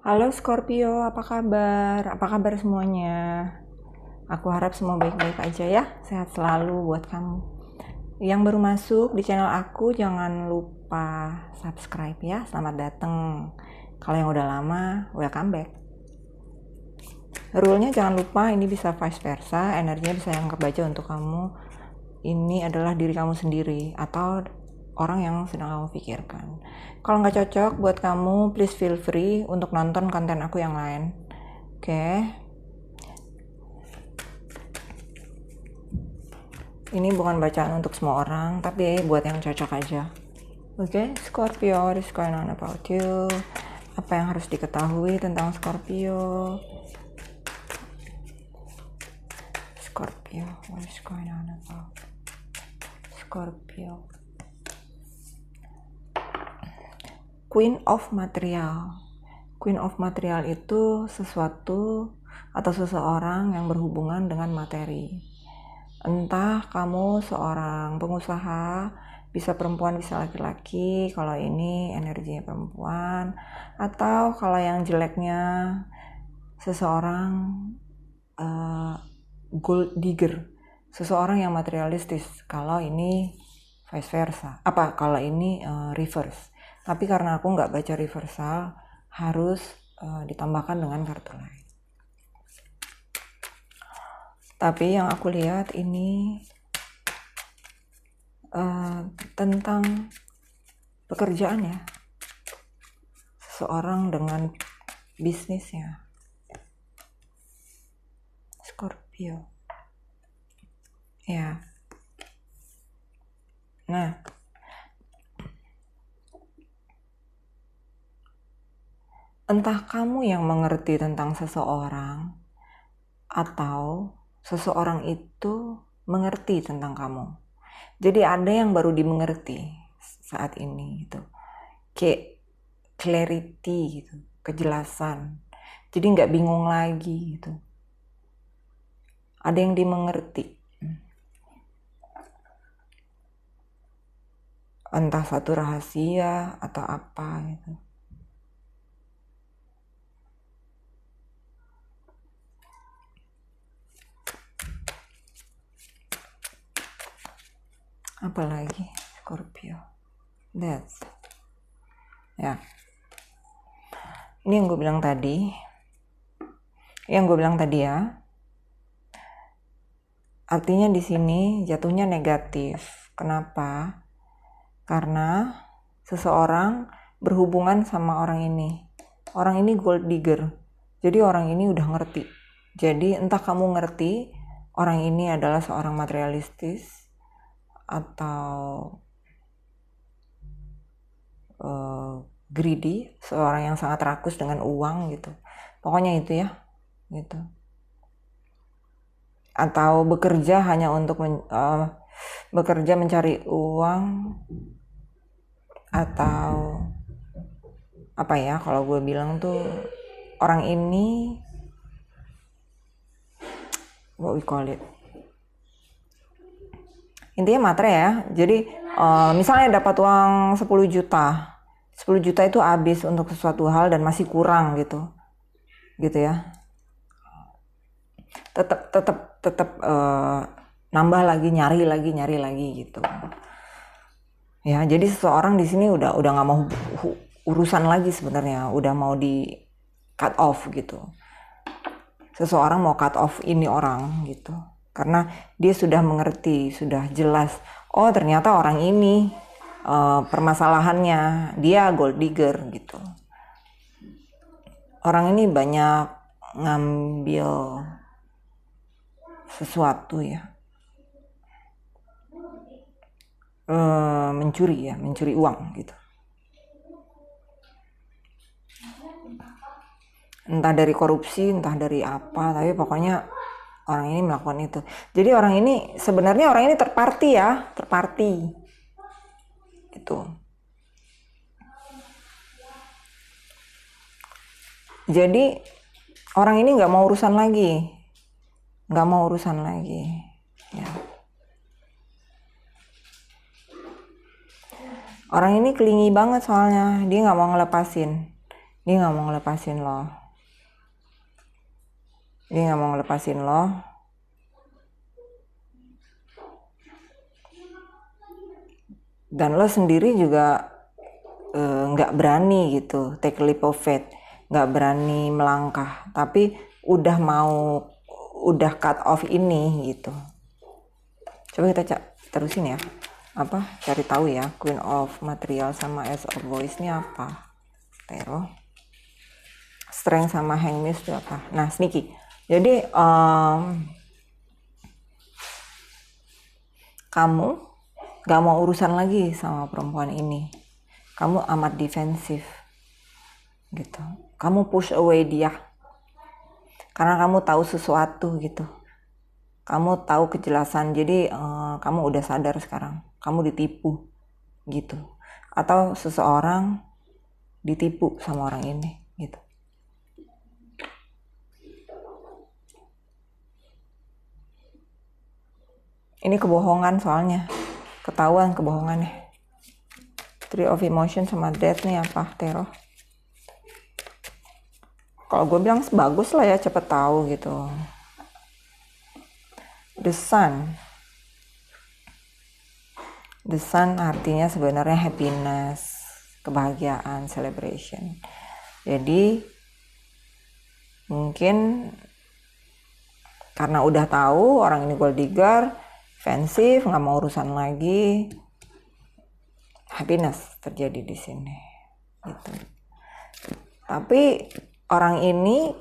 Halo Scorpio, apa kabar? Apa kabar semuanya? Aku harap semua baik-baik aja ya, sehat selalu buat kamu. Yang baru masuk di channel aku, jangan lupa subscribe ya, selamat datang. Kalau yang udah lama, welcome back. Rule-nya jangan lupa, ini bisa vice versa, energinya bisa yang kebaca untuk kamu. Ini adalah diri kamu sendiri, atau orang yang sedang kamu pikirkan. Kalau nggak cocok buat kamu, please feel free untuk nonton konten aku yang lain. Oke. Ini bukan bacaan untuk semua orang, tapi buat yang cocok aja. Oke, Scorpio, what is going on about you? Apa yang harus diketahui tentang Scorpio? Scorpio, what is going on about Scorpio? Queen of Material. Queen of Material itu sesuatu atau seseorang yang berhubungan dengan materi. Entah kamu seorang pengusaha, bisa perempuan bisa laki-laki, kalau ini energinya perempuan, atau kalau yang jeleknya seseorang gold digger, seseorang yang materialistis, kalau ini vice versa, kalau ini reverse. Tapi karena aku nggak baca reversal, harus ditambahkan dengan kartu lain. Tapi yang aku lihat ini tentang pekerjaan ya, seseorang dengan bisnisnya. Scorpio ya. Nah, entah kamu yang mengerti tentang seseorang atau seseorang itu mengerti tentang kamu. Jadi ada yang baru dimengerti saat ini gitu. Kayak clarity gitu, kejelasan. Jadi nggak bingung lagi gitu. Ada yang dimengerti. Entah satu rahasia atau apa gitu. Apalagi Scorpio. That's ya. Ini yang gue bilang tadi. Ya. Artinya di sini jatuhnya negatif. Kenapa? Karena seseorang berhubungan sama orang ini. Orang ini gold digger. Jadi orang ini udah ngerti. Jadi entah kamu ngerti orang ini adalah seorang materialistis atau greedy, seorang yang sangat rakus dengan uang gitu. Pokoknya itu ya, gitu. Atau bekerja hanya untuk bekerja mencari uang, atau apa ya, kalau gue bilang tuh orang ini what we call it, intinya materai ya. Jadi misalnya dapat uang 10 juta itu habis untuk sesuatu hal dan masih kurang gitu ya. Tetap nambah lagi, nyari lagi gitu ya. Jadi seseorang di sini udah nggak mau urusan lagi sebenarnya, udah mau di cut off gitu. Seseorang mau cut off ini orang gitu, karena dia sudah mengerti, sudah jelas, oh ternyata orang ini permasalahannya dia gold digger gitu. Orang ini banyak ngambil sesuatu ya, mencuri uang gitu. Entah dari korupsi, entah dari apa, tapi pokoknya orang ini melakukan itu. Jadi orang ini sebenarnya terparty gitu. Jadi orang ini nggak mau urusan lagi ya. Orang ini kelingi banget soalnya, dia nggak mau ngelepasin. Dia nggak mau ngelepasin lo. Dia nggak mau ngelepasin lo. Dan lo sendiri juga nggak berani gitu, take a leap of faith, nggak berani melangkah, tapi udah cut off ini gitu. Coba kita terusin ya, cari tahu ya, Queen of Material sama Ace of Voice ini apa? Tarot. Strength sama Hanged itu apa? Nah, sneaky. Jadi kamu gak mau urusan lagi sama perempuan ini. Kamu amat defensif gitu. Kamu push away dia karena kamu tahu sesuatu gitu. Kamu tahu kejelasan. Jadi kamu udah sadar sekarang. Kamu ditipu gitu. Atau seseorang ditipu sama orang ini gitu. Ini kebohongan soalnya. Ketahuan kebohongannya. Three of Emotion sama Death nih apa? Tarot. Kalau gue bilang bagus lah ya, cepet tahu gitu. The Sun. The Sun artinya sebenarnya happiness, kebahagiaan, celebration. Jadi mungkin karena udah tahu orang ini gold digger, defensif, nggak mau urusan lagi, happiness terjadi di sini. Gitu. Tapi orang ini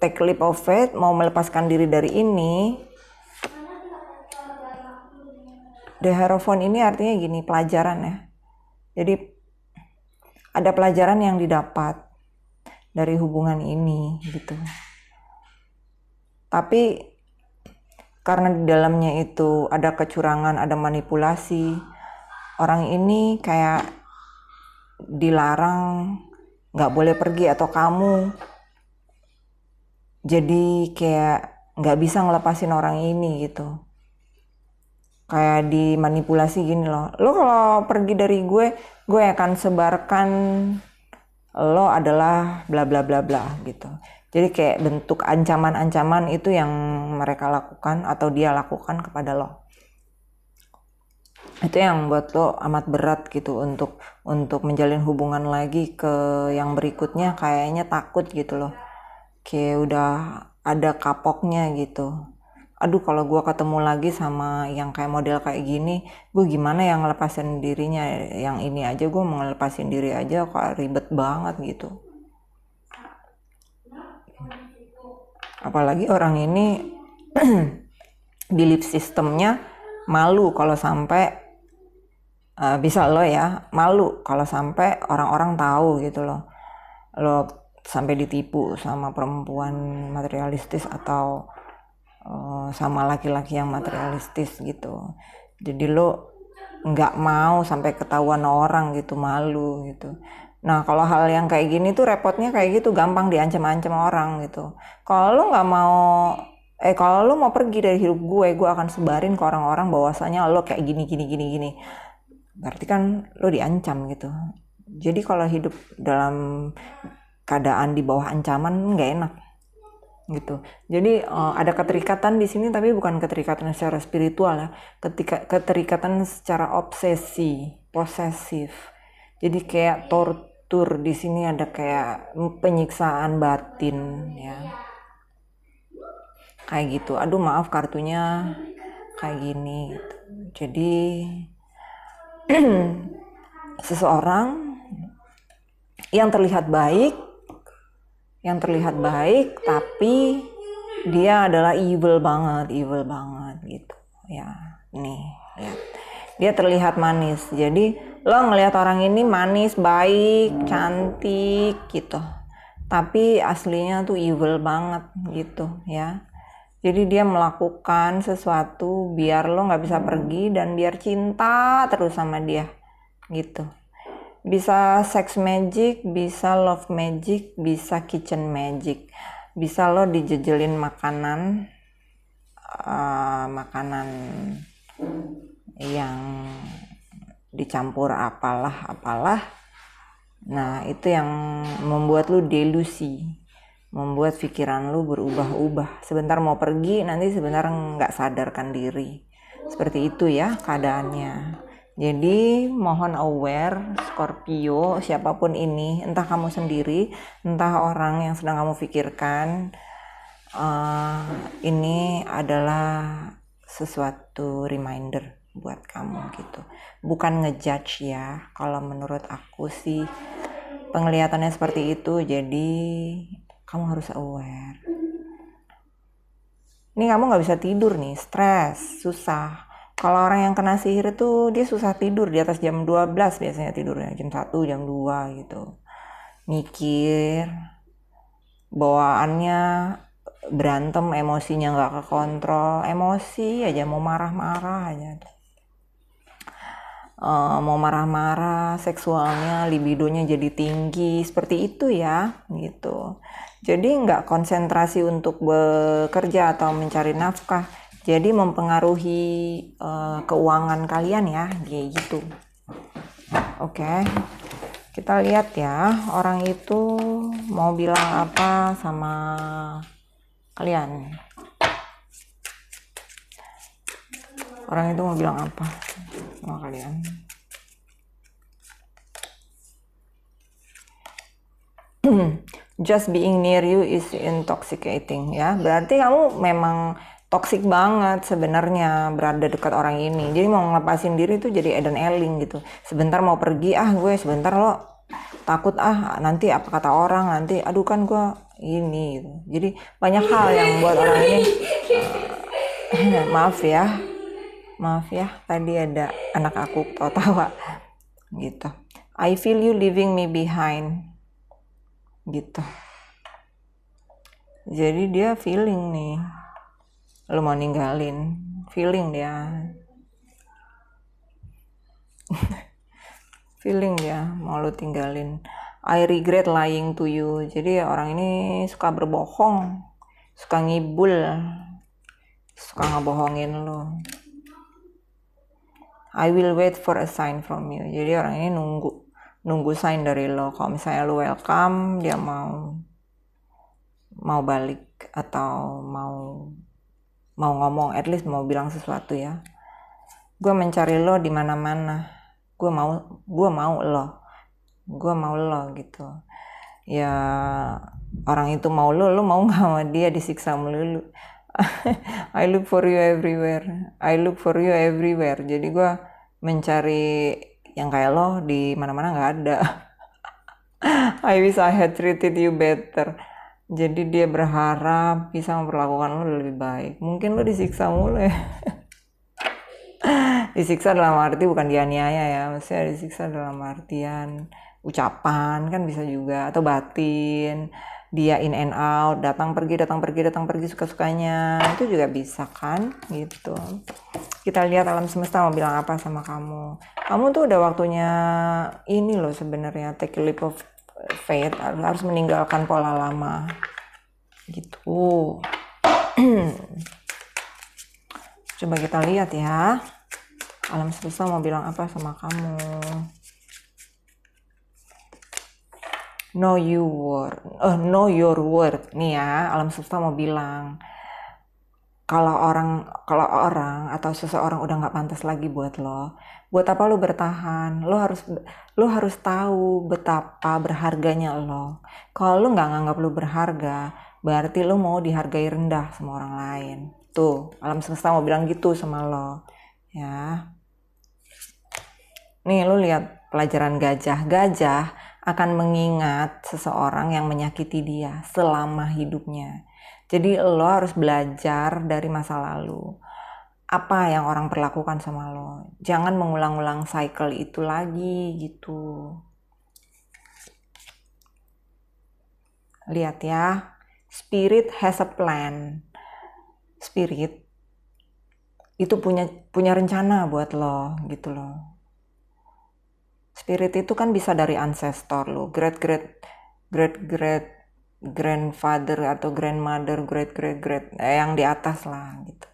take a leap of faith, mau melepaskan diri dari ini. The Hierophant ini artinya gini, pelajaran ya. Jadi ada pelajaran yang didapat dari hubungan ini gitu. Tapi karena di dalamnya itu ada kecurangan, ada manipulasi, orang ini kayak dilarang nggak boleh pergi, atau kamu jadi kayak nggak bisa ngelepasin orang ini gitu. Kayak dimanipulasi gini loh, lo kalau pergi dari gue akan sebarkan lo adalah bla bla bla bla gitu. Jadi kayak bentuk ancaman-ancaman itu yang mereka lakukan atau dia lakukan kepada lo. Itu yang buat lo amat berat gitu untuk menjalin hubungan lagi ke yang berikutnya, kayaknya takut gitu loh. Kayak udah ada kapoknya gitu. Aduh, kalau gue ketemu lagi sama yang kayak model kayak gini, gue gimana yang ngelepasin dirinya? Yang ini aja gue mau ngelepasin diri aja kok ribet banget gitu. Apalagi orang ini belief sistemnya malu kalau sampai bisa lo ya, malu kalau sampai orang-orang tahu gitu loh, lo sampai ditipu sama perempuan materialistis atau sama laki-laki yang materialistis gitu. Jadi lo nggak mau sampai ketahuan orang gitu, malu gitu. Nah, kalau hal yang kayak gini tuh repotnya kayak gitu, gampang diancam-ancam orang gitu. Kalau lo nggak mau, kalau lo mau pergi dari hidup gue akan sebarin ke orang-orang bahwasanya lo kayak gini. Berarti kan lo diancam gitu. Jadi kalau hidup dalam keadaan di bawah ancaman nggak enak gitu. Jadi ada keterikatan di sini, tapi bukan keterikatan secara spiritual ya. Keterikatan secara obsesi, posesif. Jadi kayak tortur di sini, ada kayak penyiksaan batin ya. Kayak gitu. Aduh, maaf kartunya kayak gini gitu. Jadi seseorang yang terlihat baik tapi dia adalah evil banget gitu ya. Nih lihat, dia terlihat manis, jadi lo ngelihat orang ini manis, baik, cantik gitu, tapi aslinya tuh evil banget gitu ya. Jadi dia melakukan sesuatu biar lo nggak bisa pergi dan biar cinta terus sama dia gitu. Bisa sex magic, bisa love magic, bisa kitchen magic. Bisa lo dijejelin makanan yang dicampur apalah Nah, itu yang membuat lu delusi, membuat pikiran lu berubah-ubah. Sebentar mau pergi, nanti sebentar nggak sadarkan diri. Seperti itu ya keadaannya. Jadi mohon aware Scorpio, siapapun ini, entah kamu sendiri, entah orang yang sedang kamu pikirkan, ini adalah sesuatu reminder buat kamu gitu. Bukan ngejudge ya, kalau menurut aku sih penglihatannya seperti itu, jadi kamu harus aware. Ini kamu nggak bisa tidur nih, stres, susah. Kalau orang yang kena sihir itu dia susah tidur di atas jam 12 biasanya tidurnya, jam 1, jam 2 gitu. Mikir, bawaannya berantem, emosinya nggak kekontrol, emosi aja, mau marah-marah aja. Mau marah-marah, seksualnya, libidonya jadi tinggi, seperti itu ya, gitu. Jadi nggak konsentrasi untuk bekerja atau mencari nafkah, jadi mempengaruhi keuangan kalian ya, gitu. Oke, kita lihat ya, orang itu mau bilang apa sama kalian. Orang itu mau bilang apa sama kalian? Just being near you is intoxicating ya. Berarti kamu memang toxic banget sebenarnya berada dekat orang ini. Jadi mau ngelepasin diri tuh jadi Eden Eling gitu. Sebentar mau pergi, gue sebentar lo takut nanti apa kata orang, nanti aduh kan gue ini gitu. Jadi banyak hal yang buat orang ini maaf ya tadi ada anak aku tawa gitu. I feel you leaving me behind gitu. Jadi dia feeling nih lu mau ninggalin, feeling dia feeling dia mau lu tinggalin. I regret lying to you. Jadi orang ini suka berbohong, suka ngibul, suka ngebohongin lu. I will wait for a sign from you. Jadi orang ini nunggu sign dari lo. Kalau misalnya lo welcome, dia mau balik atau mau ngomong, at least mau bilang sesuatu ya. Gue mencari lo di mana-mana. Gue mau lo gitu. Ya orang itu mau lo mau nggak sama dia, disiksa melulu. I look for you everywhere. Jadi gue mencari yang kayak lo di mana-mana nggak ada. I wish I had treated you better. Jadi dia berharap bisa memperlakukan lo lebih baik. Mungkin lo disiksa mulu ya. Disiksa dalam arti bukan dianiaya ya, maksudnya disiksa dalam artian ucapan kan bisa juga, atau batin, dia in and out, datang pergi suka-sukanya, itu juga bisa kan gitu. Kita lihat alam semesta mau bilang apa sama kamu. Kamu tuh udah waktunya ini loh sebenarnya, take a leap of faith, harus meninggalkan pola lama gitu. Coba kita lihat ya, alam semesta mau bilang apa sama kamu. Know your worth nih ya, alam semesta mau bilang kalau orang atau seseorang udah nggak pantas lagi buat lo, buat apa lo bertahan? Lo harus tahu betapa berharganya lo. Kalau lo nggak nganggap lo berharga, berarti lo mau dihargai rendah sama orang lain. Tuh, alam semesta mau bilang gitu sama lo ya. Nih lo lihat pelajaran gajah akan mengingat seseorang yang menyakiti dia selama hidupnya. Jadi lo harus belajar dari masa lalu. Apa yang orang perlakukan sama lo. Jangan mengulang-ulang cycle itu lagi gitu. Lihat ya. Spirit has a plan. Spirit itu punya rencana buat lo gitu loh. Spirit itu kan bisa dari ancestor lo, great grandfather atau grandmother, great yang di atas lah gitu.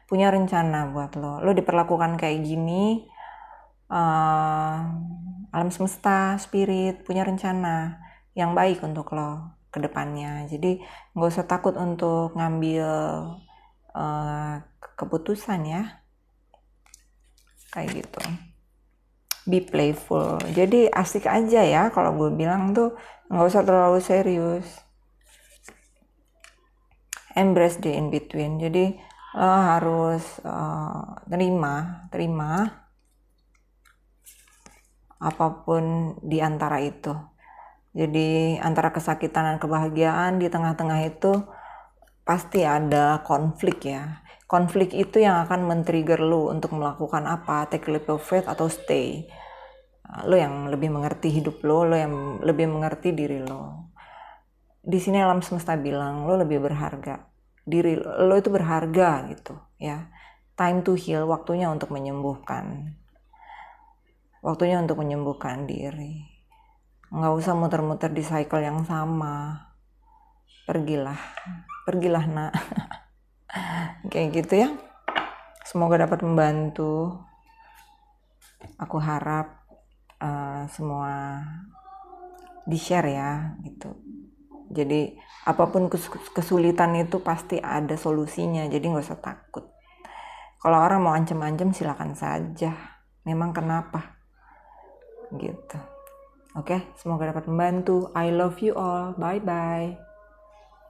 Punya rencana buat lo. Lo diperlakukan kayak gini, alam semesta, spirit punya rencana yang baik untuk lo ke depannya. Jadi nggak usah takut untuk ngambil keputusan ya, kayak gitu. Be playful, jadi asik aja ya. Kalau gue bilang tuh nggak usah terlalu serius. Embrace the in between, jadi lo harus terima apapun di antara itu. Jadi antara kesakitan dan kebahagiaan, di tengah-tengah itu pasti ada konflik ya. Konflik itu yang akan men-trigger lu untuk melakukan apa, take a leap of faith atau stay. Lo yang lebih mengerti hidup lo yang lebih mengerti diri lo. Di sini alam semesta bilang lo lebih berharga. Diri lo itu berharga gitu ya. Time to heal, waktunya untuk menyembuhkan. Waktunya untuk menyembuhkan diri. Nggak usah muter-muter di cycle yang sama. Pergilah nak. Kayak gitu ya. Semoga dapat membantu. Aku harap semua di-share ya gitu. Jadi apapun kesulitan itu pasti ada solusinya. Jadi nggak usah takut. Kalau orang mau ancam-ancam silakan saja. Memang kenapa? Gitu. Oke, semoga dapat membantu. I love you all. Bye-bye.